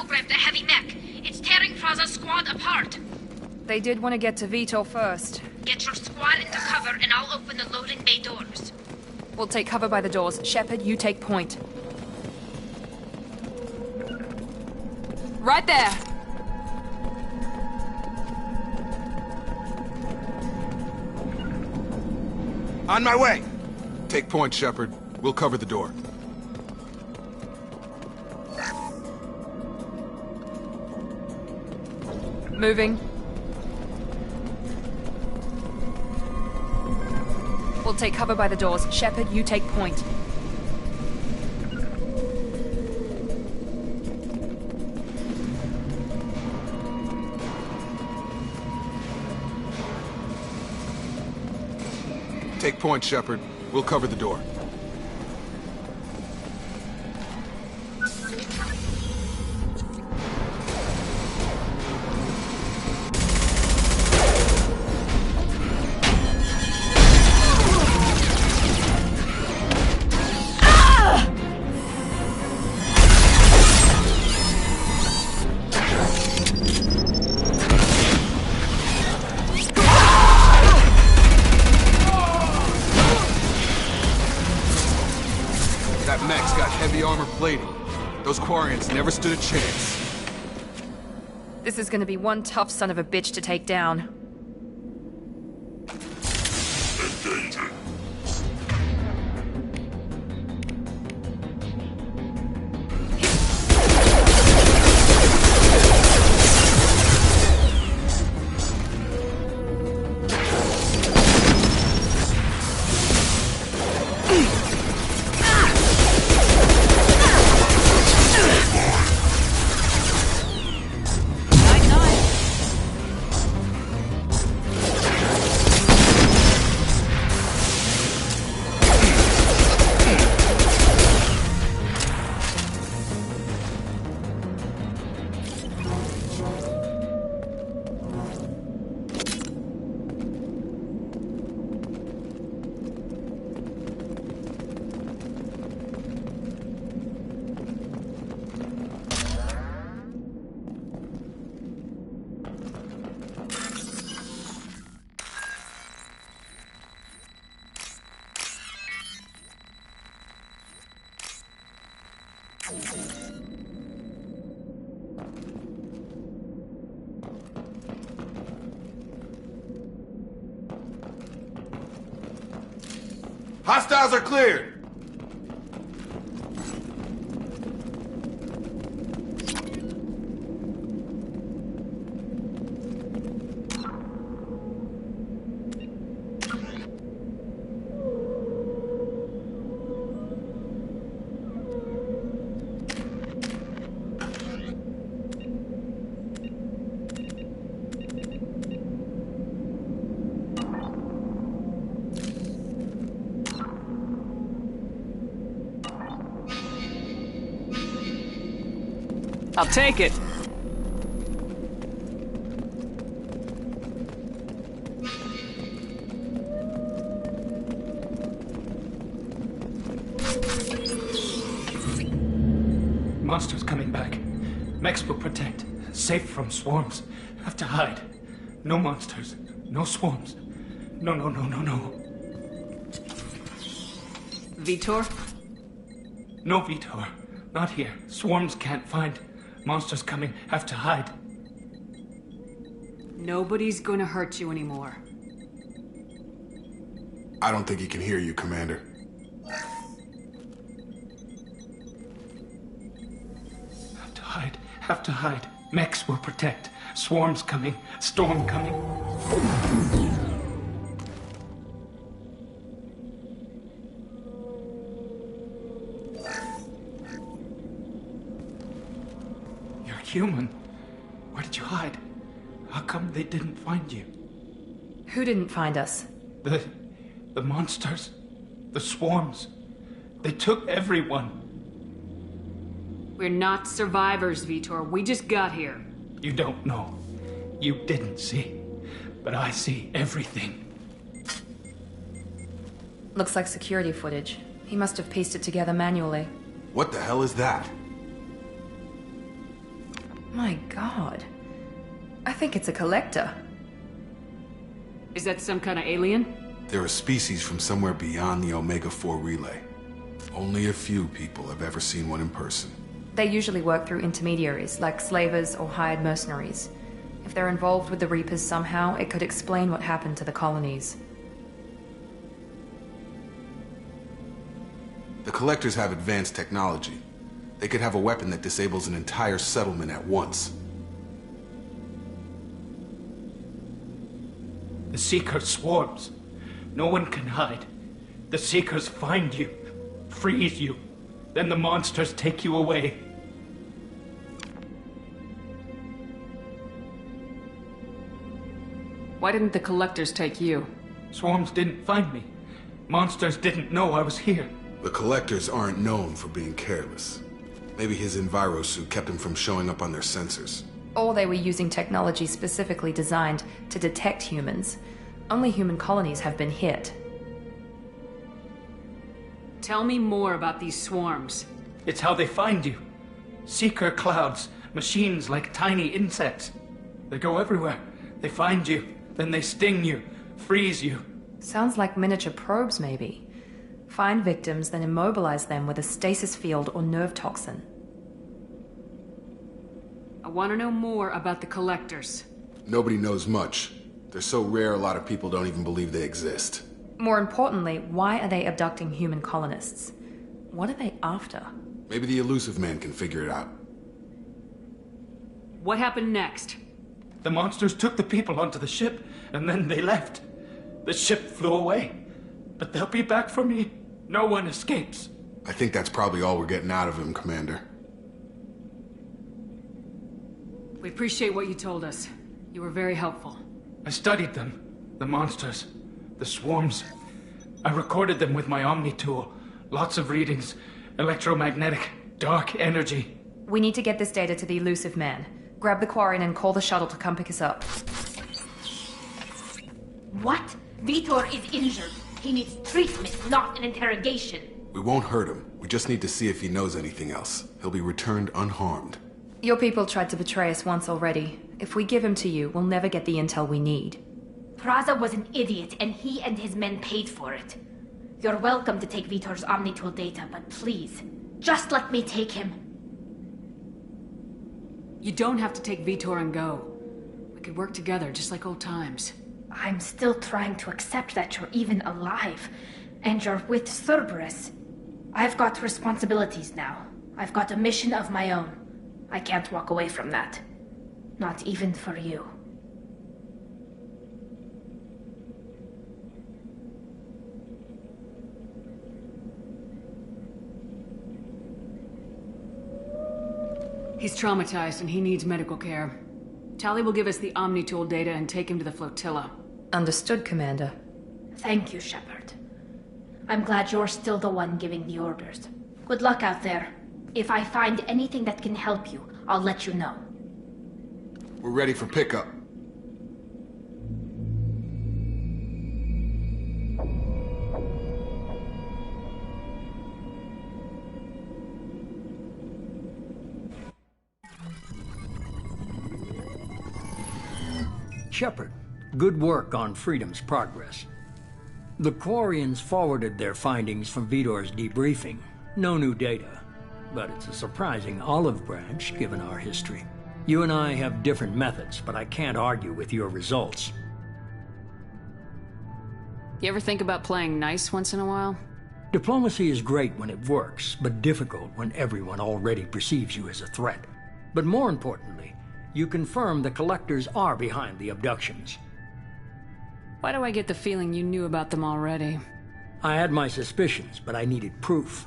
programmed a heavy mech. It's tearing Fraza's squad apart. They did want to get to Vitor first. Get your squad into cover and I'll open the loading bay doors. We'll take cover by the doors. Shepard, you take point. Right there! On my way! Take point, Shepard. We'll cover the door. Moving. We'll take cover by the doors. Shepard, you take point. Take point, Shepard. We'll cover the door. That mech's got heavy armor plating. Those Quarians never stood a chance. This is gonna be one tough son of a bitch to take down. Hostiles are cleared! I'll take it. Monsters coming back. Mechs will protect. Safe from swarms. Have to hide. No monsters. No swarms. No. Vitor? No Vitor. Not here. Swarms can't find. Monsters coming. Have to hide. Nobody's gonna hurt you anymore. I don't think he can hear you, Commander. Have to hide. Have to hide. Mechs will protect. Swarms coming. Storm coming. You're human. Where did you hide? How come they didn't find you? Who didn't find us? The monsters. The swarms. They took everyone. We're not survivors, Vitor. We just got here. You don't know. You didn't see. But I see everything. Looks like security footage. He must have pieced it together manually. What the hell is that? My god. I think it's a collector. Is that some kind of alien? They're a species from somewhere beyond the Omega-4 relay. Only a few people have ever seen one in person. They usually work through intermediaries, like slavers or hired mercenaries. If they're involved with the Reapers somehow, it could explain what happened to the colonies. The Collectors have advanced technology. They could have a weapon that disables an entire settlement at once. The Seeker swarms. No one can hide. The Seekers find you, freeze you, then the monsters take you away. Why didn't the Collectors take you? Swarms didn't find me. Monsters didn't know I was here. The Collectors aren't known for being careless. Maybe his Enviro suit kept him from showing up on their sensors. Or they were using technology specifically designed to detect humans. Only human colonies have been hit. Tell me more about these swarms. It's how they find you. Seeker clouds, machines like tiny insects. They go everywhere. They find you, then they sting you, freeze you. Sounds like miniature probes, maybe. Find victims, then immobilize them with a stasis field or nerve toxin. I want to know more about the Collectors. Nobody knows much. They're so rare a lot of people don't even believe they exist. More importantly, why are they abducting human colonists? What are they after? Maybe the Elusive Man can figure it out. What happened next? The monsters took the people onto the ship, and then they left. The ship flew away. But they'll be back for me. No one escapes. I think that's probably all we're getting out of him, Commander. We appreciate what you told us. You were very helpful. I studied them. The monsters. The swarms. I recorded them with my Omni tool. Lots of readings. Electromagnetic. Dark energy. We need to get this data to the Elusive Man. Grab the Quarian and call the shuttle to come pick us up. What? Vitor is injured. He needs treatment, not an interrogation. We won't hurt him. We just need to see if he knows anything else. He'll be returned unharmed. Your people tried to betray us once already. If we give him to you, we'll never get the intel we need. Praza was an idiot, and he and his men paid for it. You're welcome to take Vitor's Omnitool data, but please, just let me take him. You don't have to take Vitor and go. We could work together, just like old times. I'm still trying to accept that you're even alive, and you're with Cerberus. I've got responsibilities now. I've got a mission of my own. I can't walk away from that. Not even for you. He's traumatized and he needs medical care. Tali will give us the Omnitool data and take him to the flotilla. Understood, Commander. Thank you, Shepard. I'm glad you're still the one giving the orders. Good luck out there. If I find anything that can help you, I'll let you know. We're ready for pickup. Shepard, good work on Freedom's progress. The Quarians forwarded their findings from Vitor's debriefing. No new data, but it's a surprising olive branch given our history. You and I have different methods, but I can't argue with your results. You ever think about playing nice once in a while? Diplomacy is great when it works, but difficult when everyone already perceives you as a threat. But more importantly, you confirm the Collectors are behind the abductions. Why do I get the feeling you knew about them already? I had my suspicions, but I needed proof.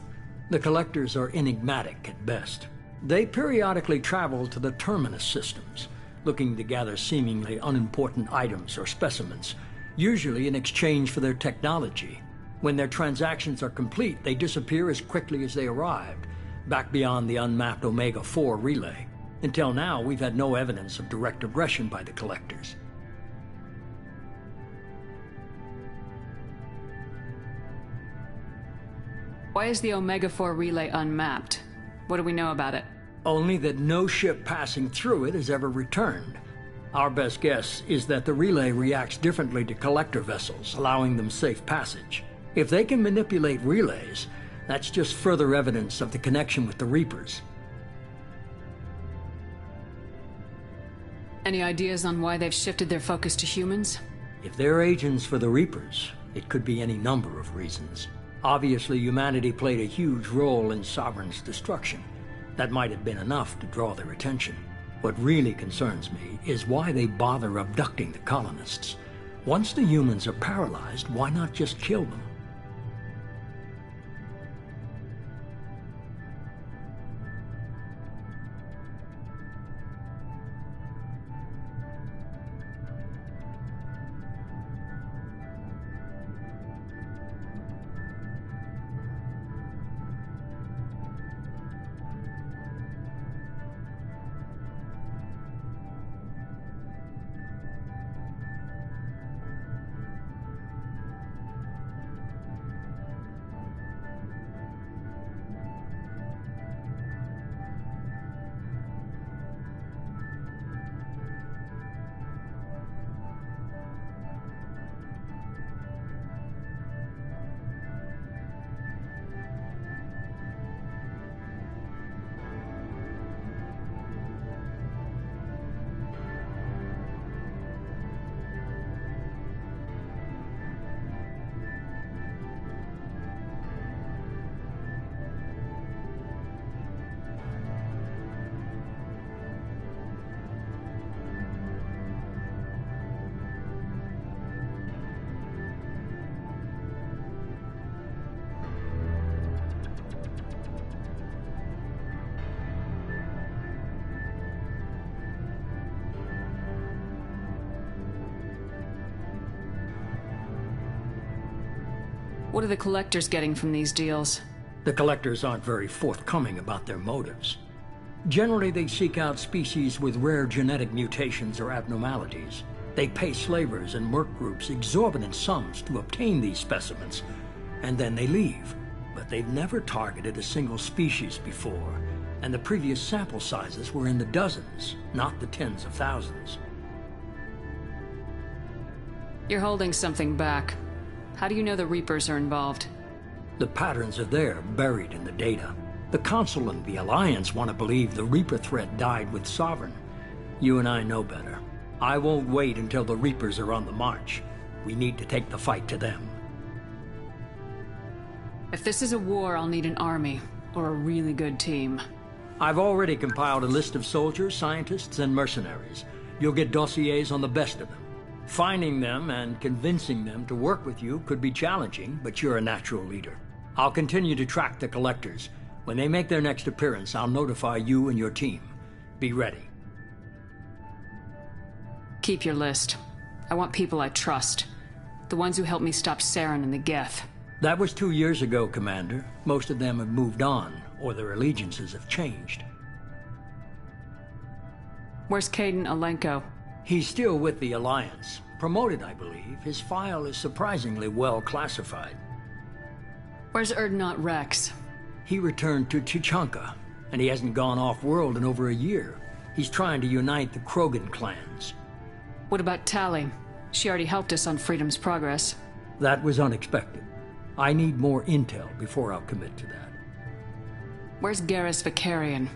The Collectors are enigmatic at best. They periodically travel to the Terminus systems, looking to gather seemingly unimportant items or specimens, usually in exchange for their technology. When their transactions are complete, they disappear as quickly as they arrived, back beyond the unmapped Omega-4 relay. Until now, we've had no evidence of direct aggression by the Collectors. Why is the Omega-4 relay unmapped? What do we know about it? only that no ship passing through it has ever returned. Our best guess is that the relay reacts differently to collector vessels, allowing them safe passage. If they can manipulate relays, that's just further evidence of the connection with the Reapers. Any ideas on why they've shifted their focus to humans? If they're agents for the Reapers, it could be any number of reasons. Obviously, humanity played a huge role in Sovereign's destruction. That might have been enough to draw their attention. What really concerns me is why they bother abducting the colonists. Once the humans are paralyzed, why not just kill them? What are the collectors getting from these deals? The collectors aren't very forthcoming about their motives. Generally, they seek out species with rare genetic mutations or abnormalities. They pay slavers and merc groups exorbitant sums to obtain these specimens, and then they leave. But they've never targeted a single species before, and the previous sample sizes were in the dozens, not the tens of thousands. You're holding something back. How do you know the Reapers are involved? The patterns are there, buried in the data. The Council and the Alliance want to believe the Reaper threat died with Sovereign. You and I know better. I won't wait until the Reapers are on the march. We need to take the fight to them. If this is a war, I'll need an army, or a really good team. I've already compiled a list of soldiers, scientists, and mercenaries. You'll get dossiers on the best of them. Finding them and convincing them to work with you could be challenging, but you're a natural leader. I'll continue to track the collectors. When they make their next appearance, I'll notify you and your team. Be ready. Keep your list. I want people I trust. The ones who helped me stop Saren and the Geth. That was 2 years ago, Commander. Most of them have moved on, or their allegiances have changed. Where's Caden Alenko? He's still with the Alliance. Promoted, I believe. His file is surprisingly well classified. Where's Erdnot Rex? He returned to Chichanka, and he hasn't gone off-world in over a year. He's trying to unite the Krogan clans. What about Tali? She already helped us on Freedom's Progress. That was unexpected. I need more intel before I'll commit to that. Where's Garrus Vicarian?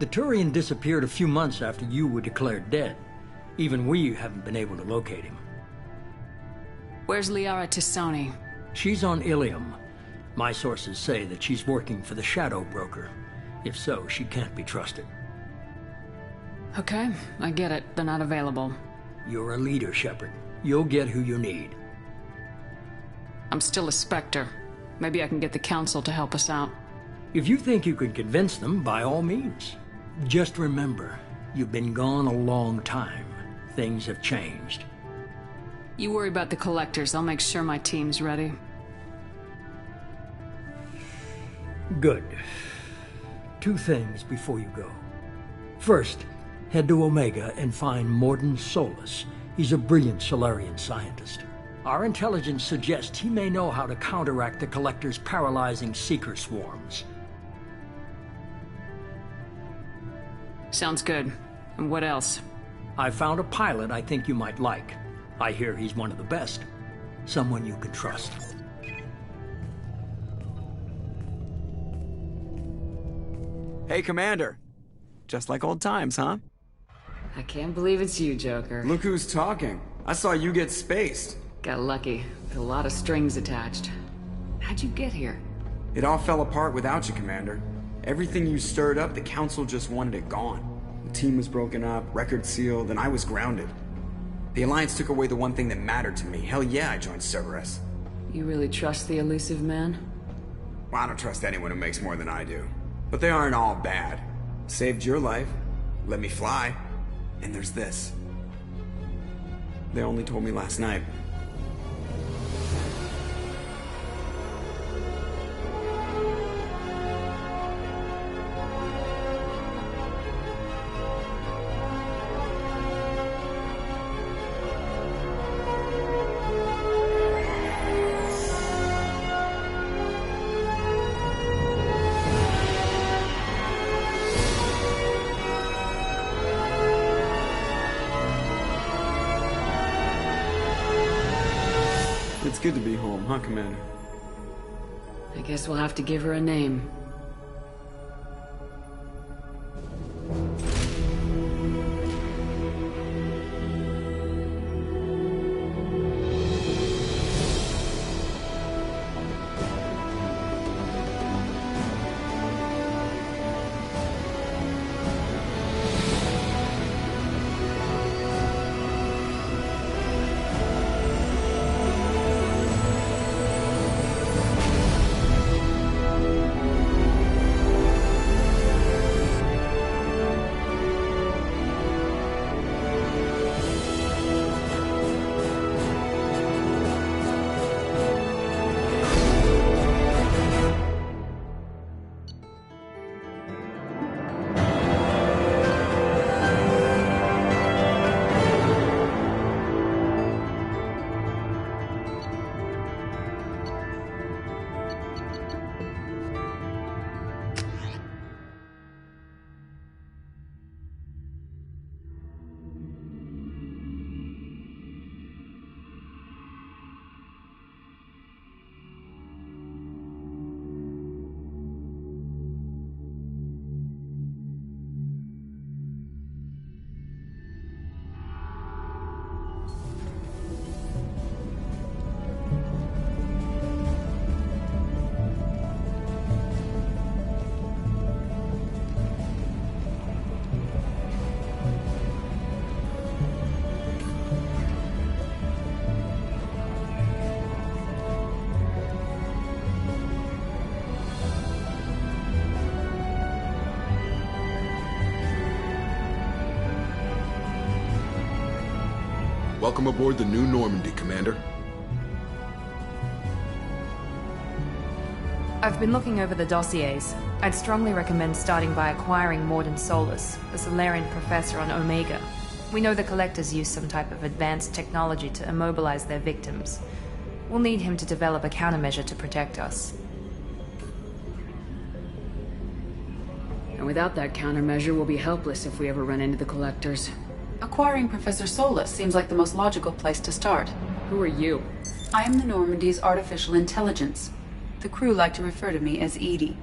The Turian disappeared a few months after you were declared dead. Even we haven't been able to locate him. Where's Liara Tisoni? She's on Ilium. My sources say that she's working for the Shadow Broker. If so, she can't be trusted. Okay, I get it. They're not available. You're a leader, Shepard. You'll get who you need. I'm still a Spectre. Maybe I can get the Council to help us out. If you think you can convince them, by all means. Just remember, you've been gone a long time. Things have changed. You worry about the collectors. I'll make sure my team's ready. Good. 2 things before you go. First, head to Omega and find Mordin Solus. He's a brilliant Solarian scientist. Our intelligence suggests he may know how to counteract the Collector's paralyzing Seeker swarms. Sounds good. And what else? I found a pilot I think you might like. I hear he's one of the best. Someone you can trust. Hey, Commander. Just like old times, huh? I can't believe it's you, Joker. Look who's talking. I saw you get spaced. Got lucky. With a lot of strings attached. How'd you get here? It all fell apart without you, Commander. Everything you stirred up, the Council just wanted it gone. The team was broken up, record sealed, and I was grounded. The Alliance took away the one thing that mattered to me. Hell yeah, I joined Cerberus. You really trust the elusive man? Well, I don't trust anyone who makes more than I do. But they aren't all bad. Saved your life, let me fly, and there's this. They only told me last night. It's good to be home, huh, Commander? I guess we'll have to give her a name. Welcome aboard the new Normandy, Commander. I've been looking over the dossiers. I'd strongly recommend starting by acquiring Morden Solus, the Solarian professor on Omega. We know the Collectors use some type of advanced technology to immobilize their victims. We'll need him to develop a countermeasure to protect us. And without that countermeasure, we'll be helpless if we ever run into the Collectors. Acquiring Professor Solus seems like the most logical place to start. Who are you? I am the Normandy's artificial intelligence. The crew like to refer to me as Edie.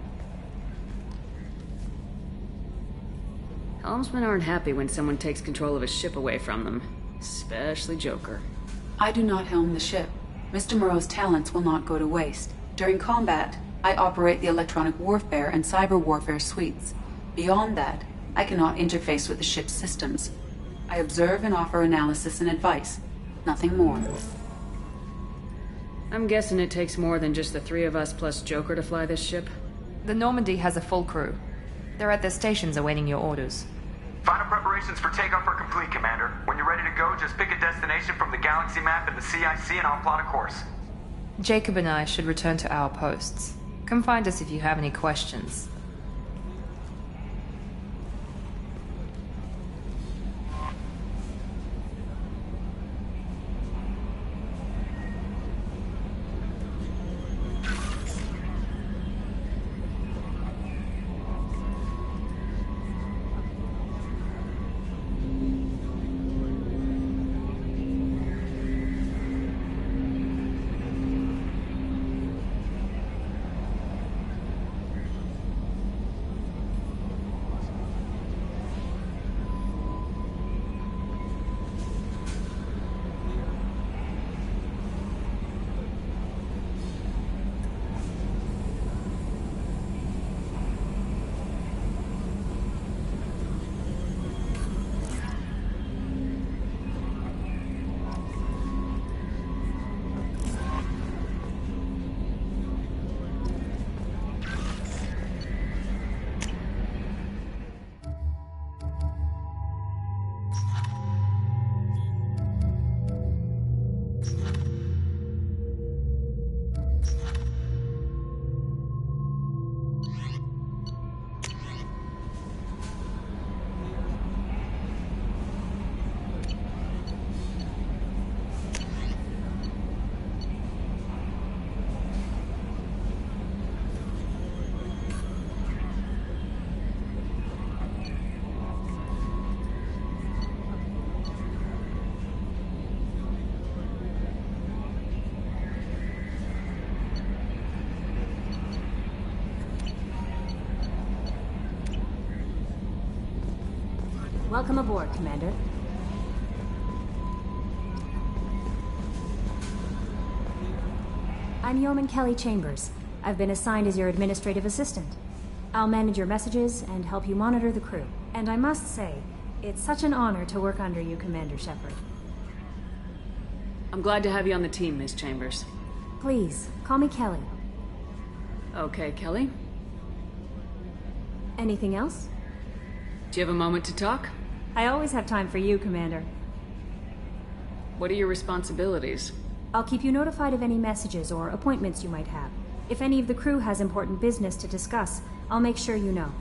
Helmsmen aren't happy when someone takes control of a ship away from them. Especially Joker. I do not helm the ship. Mr. Moreau's talents will not go to waste. During combat, I operate the electronic warfare and cyber warfare suites. Beyond that, I cannot interface with the ship's systems. I observe and offer analysis and advice. Nothing more. I'm guessing it takes more than just the three of us plus Joker to fly this ship? The Normandy has a full crew. They're at their stations awaiting your orders. Final preparations for takeoff are complete, Commander. When you're ready to go, just pick a destination from the galaxy map and the CIC and I'll plot a course. Jacob and I should return to our posts. Come find us if you have any questions. Welcome aboard, Commander. I'm Yeoman Kelly Chambers. I've been assigned as your administrative assistant. I'll manage your messages and help you monitor the crew. And I must say, it's such an honor to work under you, Commander Shepard. I'm glad to have you on the team, Miss Chambers. Please, call me Kelly. Okay, Kelly. Anything else? Do you have a moment to talk? I always have time for you, Commander. What are your responsibilities? I'll keep you notified of any messages or appointments you might have. If any of the crew has important business to discuss, I'll make sure you know.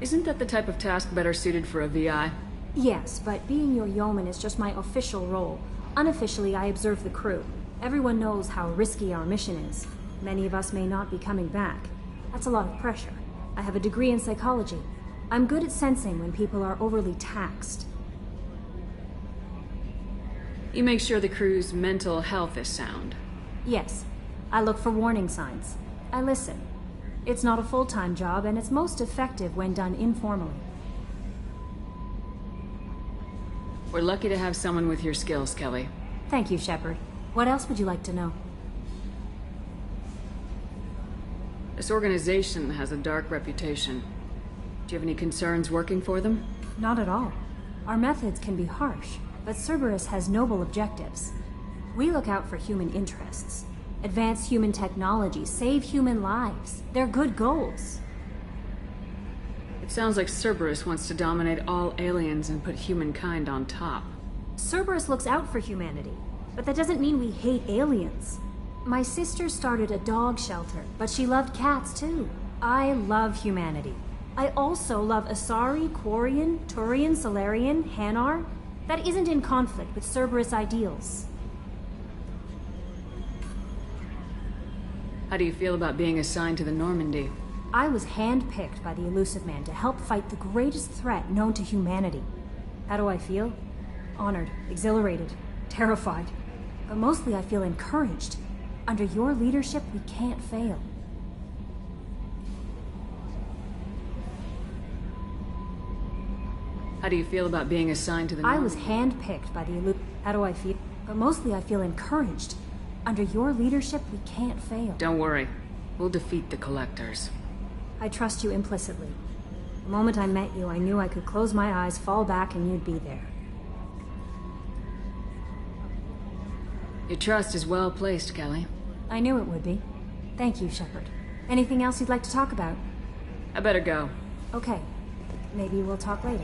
Isn't that the type of task better suited for a VI? Yes, but being your yeoman is just my official role. Unofficially, I observe the crew. Everyone knows how risky our mission is. Many of us may not be coming back. That's a lot of pressure. I have a degree in psychology. I'm good at sensing when people are overly taxed. You make sure the crew's mental health is sound. Yes. I look for warning signs. I listen. It's not a full-time job, and it's most effective when done informally. We're lucky to have someone with your skills, Kelly. Thank you, Shepard. What else would you like to know? This organization has a dark reputation. Do you have any concerns working for them? Not at all. Our methods can be harsh, but Cerberus has noble objectives. We look out for human interests. Advance human technology, save human lives. They're good goals. It sounds like Cerberus wants to dominate all aliens and put humankind on top. Cerberus looks out for humanity, but that doesn't mean we hate aliens. My sister started a dog shelter, but she loved cats too. I love humanity. I also love Asari, Quarian, Turian, Solarian, Hanar. That isn't in conflict with Cerberus ideals. How do you feel about being assigned to the Normandy? I was handpicked by the Elusive Man to help fight the greatest threat known to humanity. How do I feel? Honored, exhilarated, terrified. But mostly I feel encouraged. Under your leadership, we can't fail. How do you feel about being assigned to the Normandy? I was handpicked by the Elusive... How do I feel? But mostly I feel encouraged. Under your leadership, we can't fail. Don't worry. We'll defeat the Collectors. I trust you implicitly. The moment I met you, I knew I could close my eyes, fall back, and you'd be there. Your trust is well placed, Kelly. I knew it would be. Thank you, Shepard. Anything else you'd like to talk about? I better go. Okay. Maybe we'll talk later.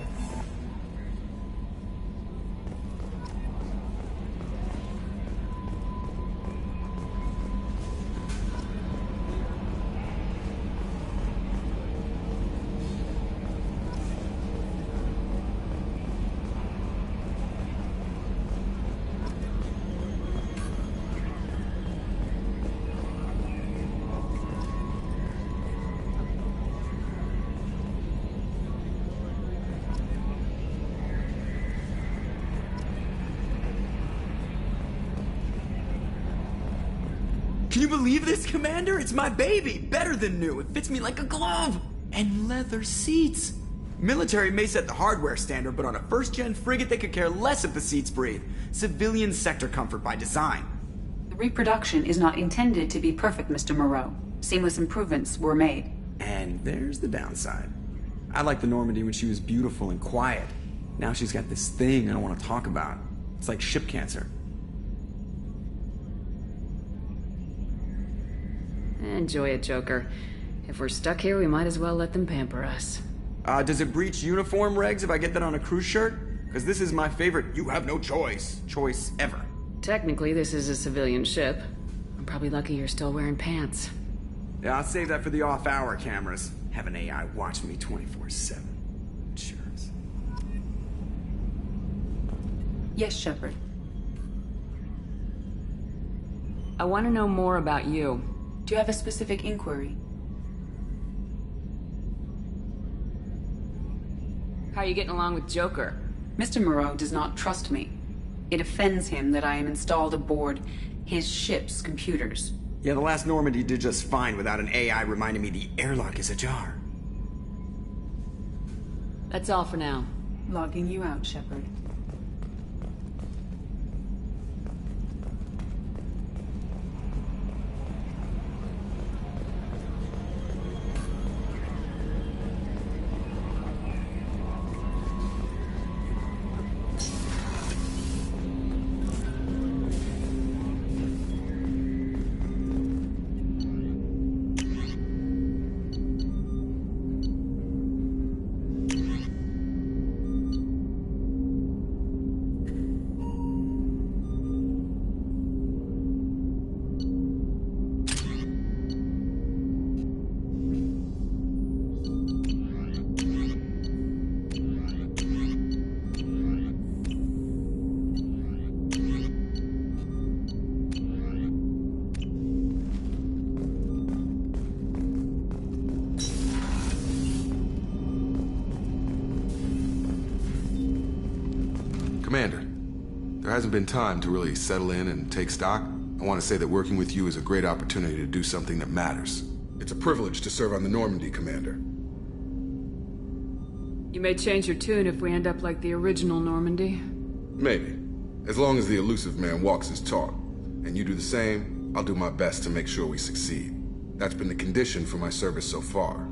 Can you believe this, Commander? It's my baby! Better than new. It fits me like a glove! And leather seats! Military may set the hardware standard, but on a first-gen frigate they could care less if the seats breathe. Civilian sector comfort by design. The reproduction is not intended to be perfect, Mr. Moreau. Seamless improvements were made. And there's the downside. I liked the Normandy when she was beautiful and quiet. Now she's got this thing I don't want to talk about. It's like ship cancer. Enjoy it, Joker. If we're stuck here, we might as well let them pamper us. Does it breach uniform regs if I get that on a cruise shirt? Because this is my favorite you have no choice ever. Technically, this is a civilian ship. I'm probably lucky you're still wearing pants. Yeah, I'll save that for the off-hour cameras. Have an AI watch me 24/7. Sure. Yes, Shepard. I want to know more about you. Do you have a specific inquiry? How are you getting along with Joker? Mr. Moreau does not trust me. It offends him that I am installed aboard his ship's computers. Yeah, the last Normandy did just fine without an AI reminding me the airlock is ajar. That's all for now. Logging you out, Shepard. Commander, there hasn't been time to really settle in and take stock. I want to say that working with you is a great opportunity to do something that matters. It's a privilege to serve on the Normandy, Commander. You may change your tune if we end up like the original Normandy. Maybe. As long as the elusive man walks his talk, and you do the same, I'll do my best to make sure we succeed. That's been the condition for my service so far.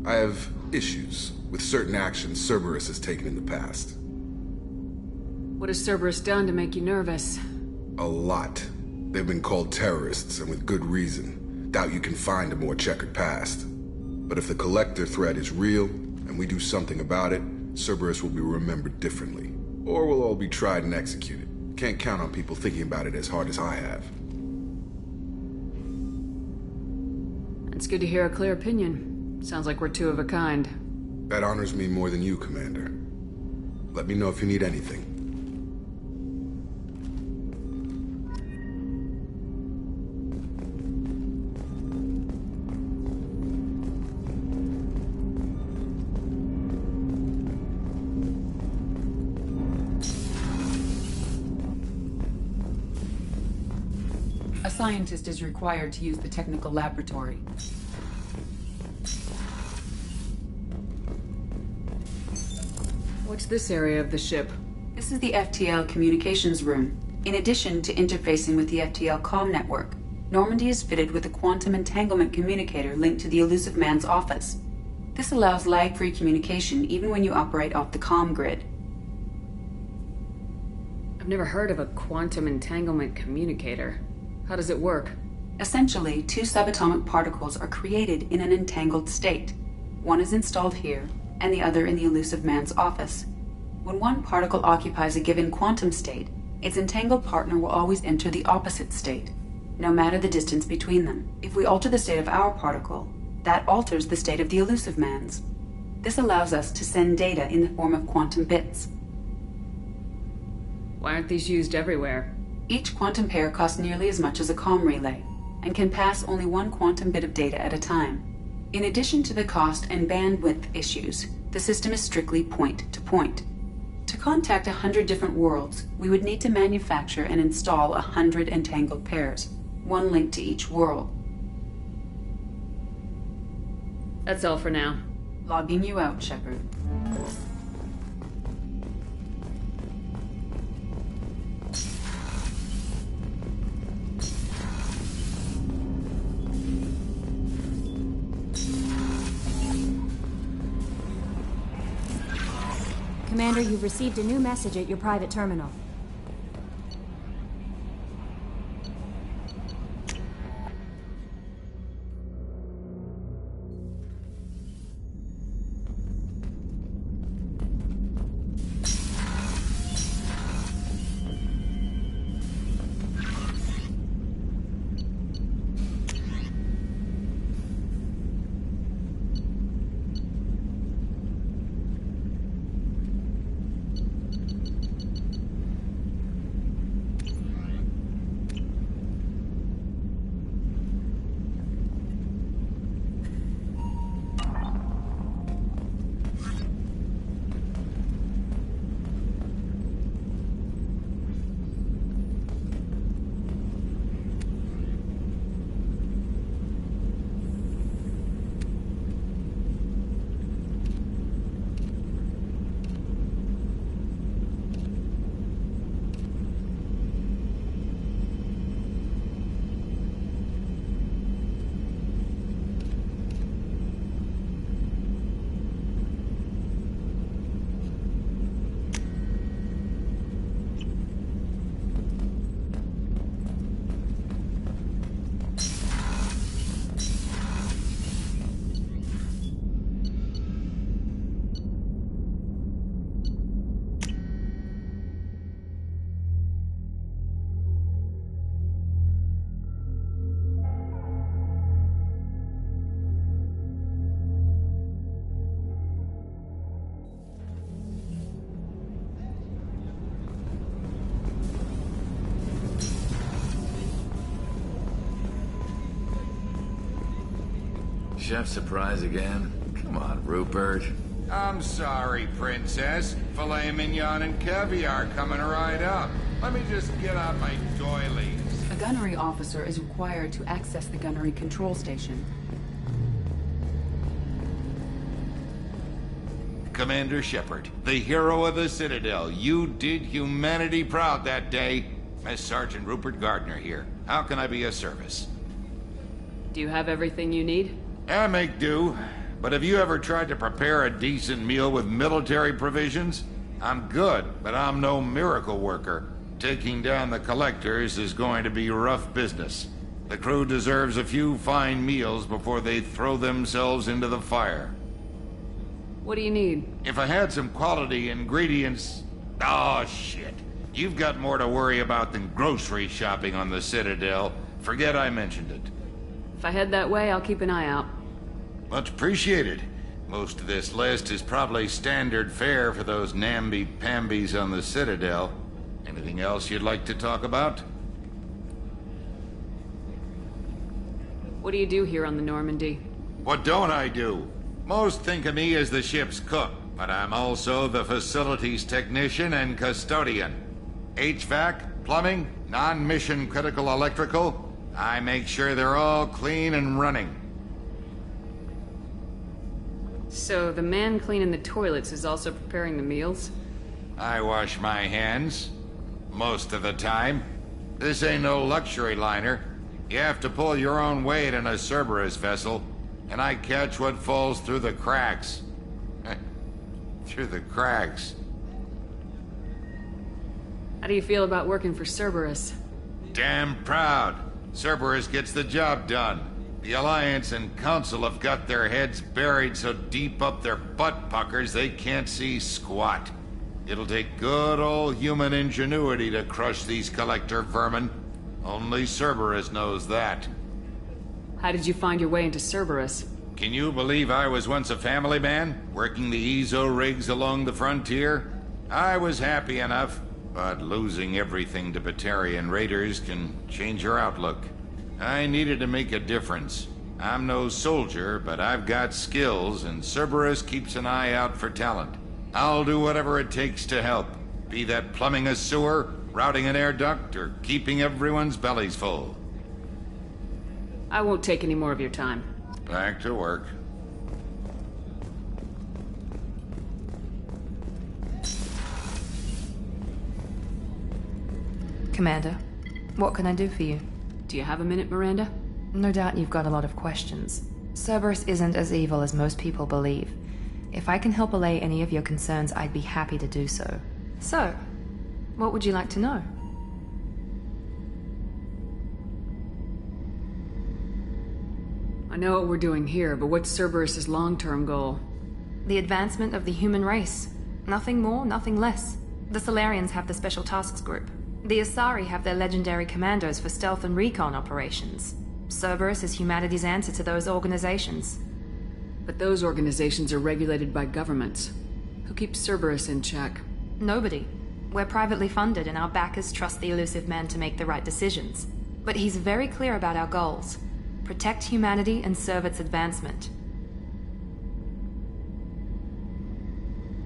I have issues with certain actions Cerberus has taken in the past. What has Cerberus done to make you nervous? A lot. They've been called terrorists, and with good reason. Doubt you can find a more checkered past. But if the Collector threat is real, and we do something about it, Cerberus will be remembered differently. Or we'll all be tried and executed. Can't count on people thinking about it as hard as I have. It's good to hear a clear opinion. Sounds like we're two of a kind. That honors me more than you, Commander. Let me know if you need anything. A scientist is required to use the technical laboratory. What's this area of the ship? This is the FTL communications room. In addition to interfacing with the FTL comm network, Normandy is fitted with a quantum entanglement communicator linked to the elusive man's office. This allows lag-free communication even when you operate off the comm grid. I've never heard of a quantum entanglement communicator. How does it work? Essentially, two subatomic particles are created in an entangled state. One is installed here, and the other in the elusive man's office. When one particle occupies a given quantum state, its entangled partner will always enter the opposite state, no matter the distance between them. If we alter the state of our particle, that alters the state of the elusive man's. This allows us to send data in the form of quantum bits. Why aren't these used everywhere? Each quantum pair costs nearly as much as a comm relay, and can pass only one quantum bit of data at a time. In addition to the cost and bandwidth issues, the system is strictly point-to-point. To contact 100 different worlds, we would need to manufacture and install 100 entangled pairs, one linked to each world. That's all for now. Logging you out, Shepard. Commander, you've received a new message at your private terminal. chef surprise again? Come on, Rupert. I'm sorry, Princess. Filet mignon and caviar coming right up. Let me just get out my doilies. A gunnery officer is required to access the gunnery control station. Commander Shepard, the hero of the Citadel. You did humanity proud that day. Mess Sergeant Rupert Gardner here. How can I be of service? Do you have everything you need? I make do. But have you ever tried to prepare a decent meal with military provisions? I'm good, but I'm no miracle worker. Taking down the collectors is going to be rough business. The crew deserves a few fine meals before they throw themselves into the fire. What do you need? If I had some quality ingredients... Oh, shit. You've got more to worry about than grocery shopping on the Citadel. Forget I mentioned it. If I head that way, I'll keep an eye out. Much appreciated. Most of this list is probably standard fare for those namby-pambies on the Citadel. Anything else you'd like to talk about? What do you do here on the Normandy? What don't I do? Most think of me as the ship's cook, but I'm also the facilities technician and custodian. HVAC, plumbing, non-mission critical electrical. I make sure they're all clean and running. So the man cleaning the toilets is also preparing the meals? I wash my hands. Most of the time. This ain't no luxury liner. You have to pull your own weight in a Cerberus vessel. And I catch what falls through the cracks. Through the cracks. How do you feel about working for Cerberus? Damn proud. Cerberus gets the job done. The Alliance and Council have got their heads buried so deep up their butt puckers they can't see squat. It'll take good old human ingenuity to crush these collector vermin. Only Cerberus knows that. How did you find your way into Cerberus? Can you believe I was once a family man, working the EZO rigs along the frontier? I was happy enough, but losing everything to Batarian raiders can change your outlook. I needed to make a difference. I'm no soldier, but I've got skills, and Cerberus keeps an eye out for talent. I'll do whatever it takes to help, be that plumbing a sewer, routing an air duct, or keeping everyone's bellies full. I won't take any more of your time. Back to work. Commander, what can I do for you? Do you have a minute, Miranda? No doubt you've got a lot of questions. Cerberus isn't as evil as most people believe. If I can help allay any of your concerns, I'd be happy to do so. So, what would you like to know? I know what we're doing here, but what's Cerberus's long-term goal? The advancement of the human race. Nothing more, nothing less. The Solarians have the Special Tasks Group. The Asari have their legendary commandos for stealth and recon operations. Cerberus is humanity's answer to those organizations. But those organizations are regulated by governments. Who keeps Cerberus in check? Nobody. We're privately funded and our backers trust the elusive man to make the right decisions. But he's very clear about our goals. Protect humanity and serve its advancement.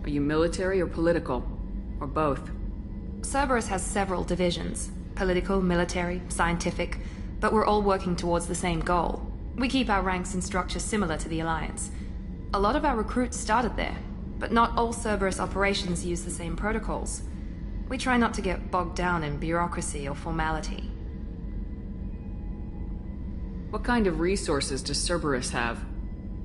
Are you military or political? Or both? Cerberus has several divisions. Political, military, scientific, but we're all working towards the same goal. We keep our ranks and structure similar to the Alliance. A lot of our recruits started there, but not all Cerberus operations use the same protocols. We try not to get bogged down in bureaucracy or formality. What kind of resources does Cerberus have?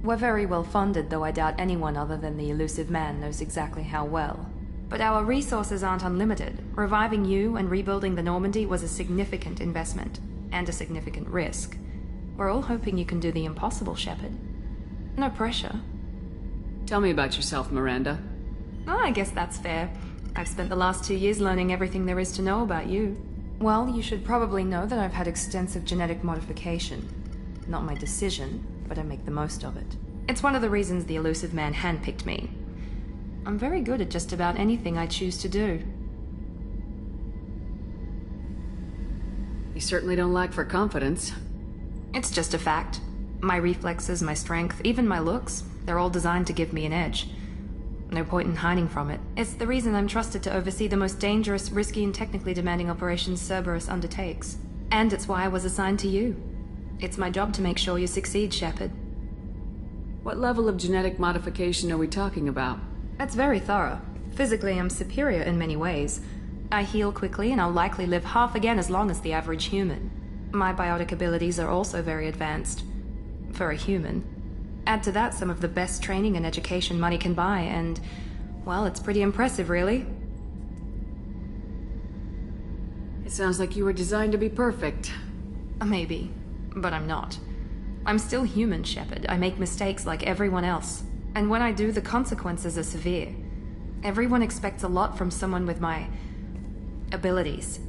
We're very well funded, though I doubt anyone other than the elusive man knows exactly how well. But our resources aren't unlimited. Reviving you and rebuilding the Normandy was a significant investment, and a significant risk. We're all hoping you can do the impossible, Shepard. No pressure. Tell me about yourself, Miranda. Oh, I guess that's fair. I've spent the last 2 years learning everything there is to know about you. Well, you should probably know that I've had extensive genetic modification. Not my decision, but I make the most of it. It's one of the reasons the elusive man handpicked me. I'm very good at just about anything I choose to do. You certainly don't lack for confidence. It's just a fact. My reflexes, my strength, even my looks, they're all designed to give me an edge. No point in hiding from it. It's the reason I'm trusted to oversee the most dangerous, risky, and technically demanding operations Cerberus undertakes. And it's why I was assigned to you. It's my job to make sure you succeed, Shepard. What level of genetic modification are we talking about? That's very thorough. Physically, I'm superior in many ways. I heal quickly, and I'll likely live half again as long as the average human. My biotic abilities are also very advanced. For a human. Add to that some of the best training and education money can buy, and, well, it's pretty impressive, really. It sounds like you were designed to be perfect. Maybe, but I'm not. I'm still human, Shepard. I make mistakes like everyone else. And when I do, the consequences are severe. Everyone expects a lot from someone with my abilities.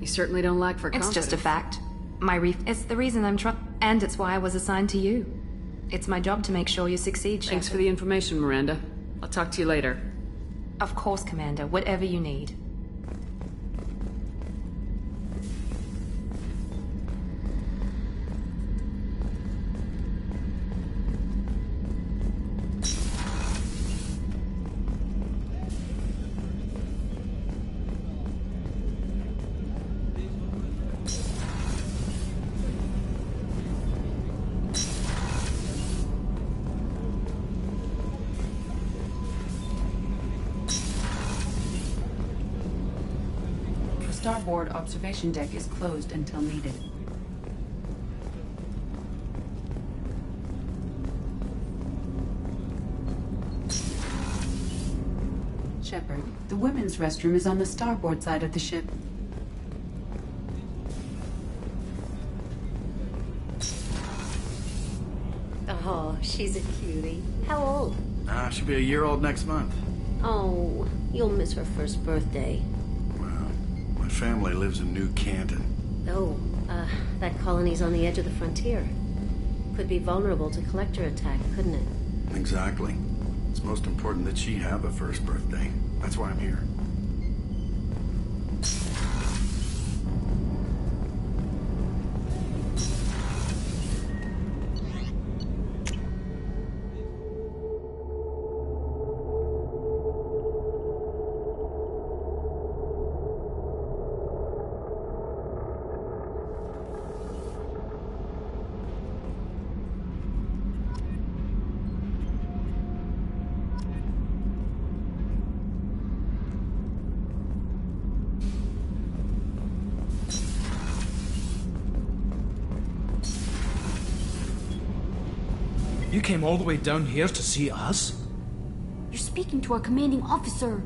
You certainly don't lack for confidence. It's just a fact. It's the reason I'm and it's why I was assigned to you. It's my job to make sure you succeed, Shepard. Thanks for the information, Miranda. I'll talk to you later. Of course, Commander. Whatever you need. Starboard observation deck is closed until needed. Shepard, the women's restroom is on the starboard side of the ship. Oh, she's a cutie. How old? She'll be a year old next month. Oh, you'll miss her first birthday. My family lives in New Canton. Oh, that colony's on the edge of the frontier. Could be vulnerable to collector attack, couldn't it? Exactly. It's most important that she have a first birthday. That's why I'm here. You came all the way down here to see us? You're speaking to our commanding officer.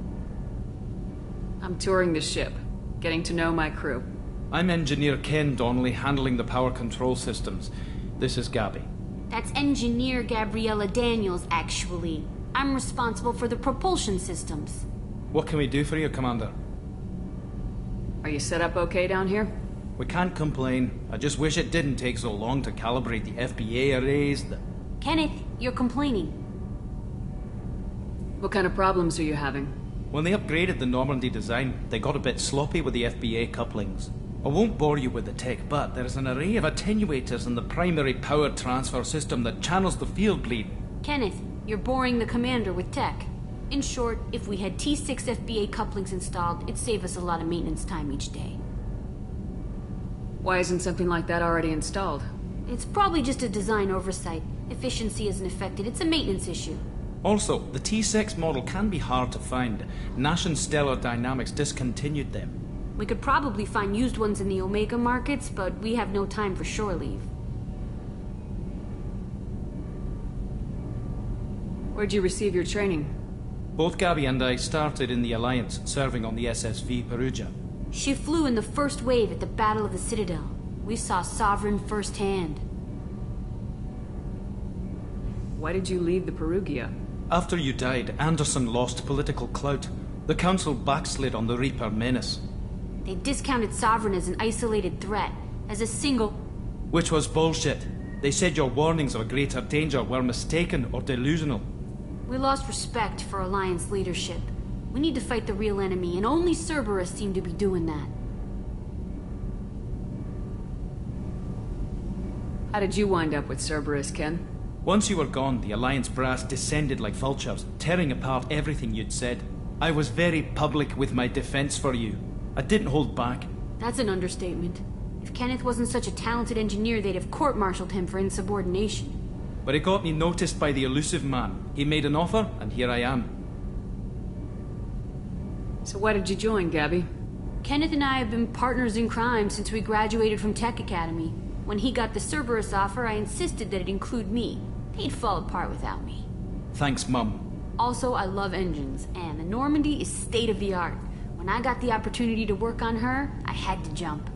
I'm touring the ship, getting to know my crew. I'm Engineer Ken Donnelly, handling the power control systems. This is Gabby. That's Engineer Gabriella Daniels, actually. I'm responsible for the propulsion systems. What can we do for you, Commander? Are you set up okay down here? We can't complain. I just wish it didn't take so long to calibrate the FBA arrays. Kenneth, you're complaining. What kind of problems are you having? When they upgraded the Normandy design, they got a bit sloppy with the FBA couplings. I won't bore you with the tech, but there's an array of attenuators in the primary power transfer system that channels the field bleed. Kenneth, you're boring the commander with tech. In short, if we had T6 FBA couplings installed, it'd save us a lot of maintenance time each day. Why isn't something like that already installed? It's probably just a design oversight. Efficiency isn't affected. It's a maintenance issue. Also, the T6 model can be hard to find. Nash and Stellar Dynamics discontinued them. We could probably find used ones in the Omega markets, but we have no time for shore leave. Where'd you receive your training? Both Gabby and I started in the Alliance, serving on the SSV Perugia. She flew in the first wave at the Battle of the Citadel. We saw Sovereign firsthand. Why did you leave the Perugia? After you died, Anderson lost political clout. The Council backslid on the Reaper menace. They discounted Sovereign as an isolated threat, as a single... Which was bullshit. They said your warnings of a greater danger were mistaken or delusional. We lost respect for Alliance leadership. We need to fight the real enemy, and only Cerberus seem to be doing that. How did you wind up with Cerberus, Ken? Once you were gone, the Alliance brass descended like vultures, tearing apart everything you'd said. I was very public with my defense for you. I didn't hold back. That's an understatement. If Kenneth wasn't such a talented engineer, they'd have court-martialed him for insubordination. But it got me noticed by the elusive man. He made an offer, and here I am. So why did you join, Gabby? Kenneth and I have been partners in crime since we graduated from Tech Academy. When he got the Cerberus offer, I insisted that it include me. He'd fall apart without me. Thanks, Mum. Also, I love engines, and the Normandy is state-of-the-art. When I got the opportunity to work on her, I had to jump.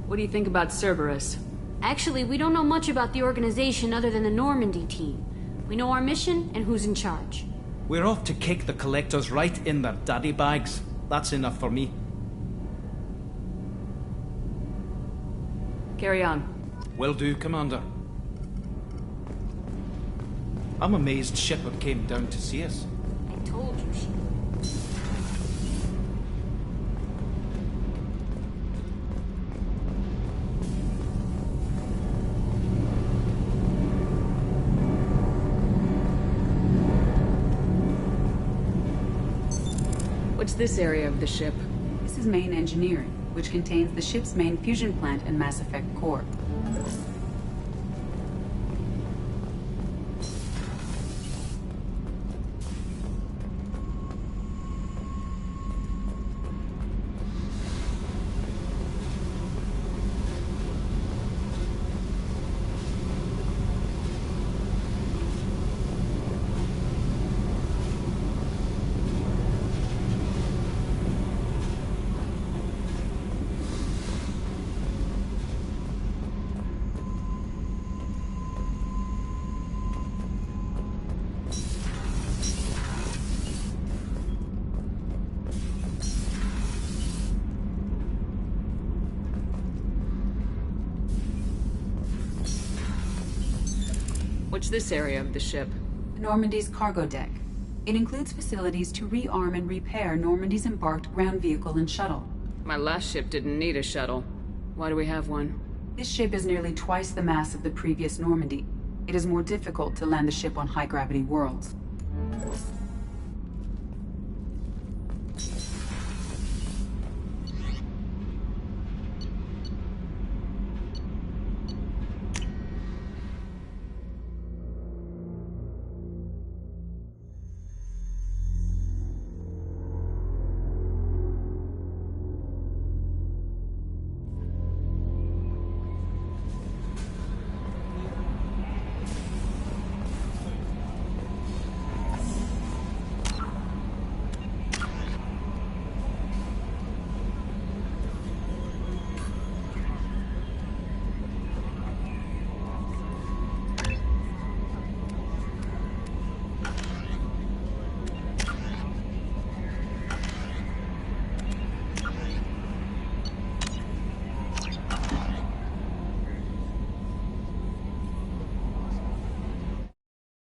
What do you think about Cerberus? Actually, we don't know much about the organization other than the Normandy team. We know our mission and who's in charge. We're off to kick the Collectors right in their daddy bags. That's enough for me. Carry on. Will do, Commander. I'm amazed Shepard came down to see us. I told you she... What's this area of the ship? This is main engineering, which contains the ship's main fusion plant and Mass Effect core. What's this area of the ship? Normandy's cargo deck. It includes facilities to rearm and repair Normandy's embarked ground vehicle and shuttle. My last ship didn't need a shuttle. Why do we have one? This ship is nearly twice the mass of the previous Normandy. It is more difficult to land the ship on high-gravity worlds.